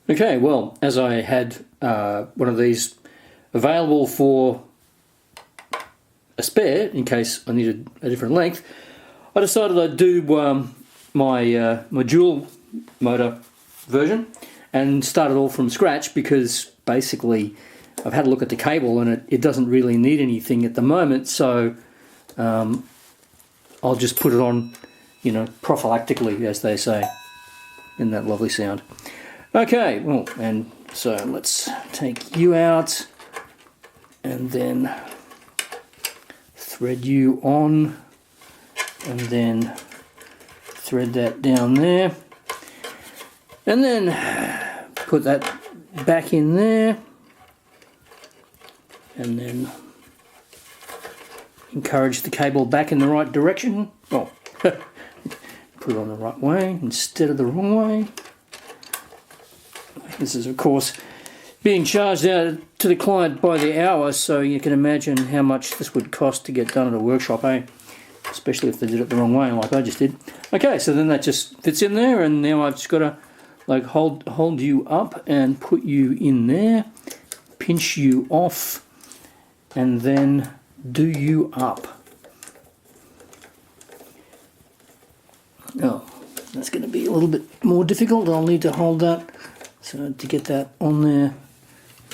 Okay, well, as I had one of these available for a spare in case I needed a different length, I decided I'd do my dual motor version and start it all from scratch, because basically I've had a look at the cable and it doesn't really need anything at the moment, so I'll just put it on, you know, prophylactically, as they say, in that lovely sound. Okay, well, and so let's take you out and then thread you on and then thread that down there and then put that back in there and then encourage the cable back in the right direction. Oh, put it on the right way instead of the wrong way. This is, of course, being charged out to the client by the hour, so you can imagine how much this would cost to get done at a workshop, eh? Especially if they did it the wrong way, like I just did. Okay, so then that just fits in there, and now I've just got to like hold you up and put you in there, pinch you off, and then do you up. Oh, that's going to be a little bit more difficult. I'll need to hold that. So to get that on there,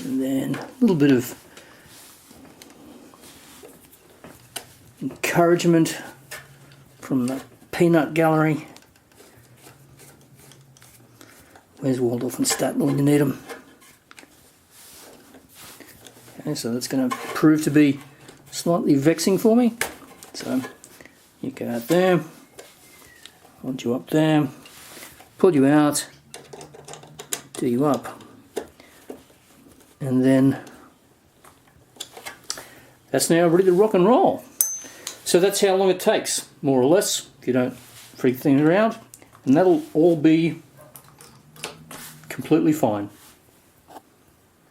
and then a little bit of encouragement from the peanut gallery. Where's Waldorf and Statler when you need them? Okay, so that's going to prove to be slightly vexing for me. So you go out there, hold you up there, pull you out, do you up, and then that's now ready to rock and roll. So that's how long it takes, more or less, if you don't freak things around, and that'll all be completely fine.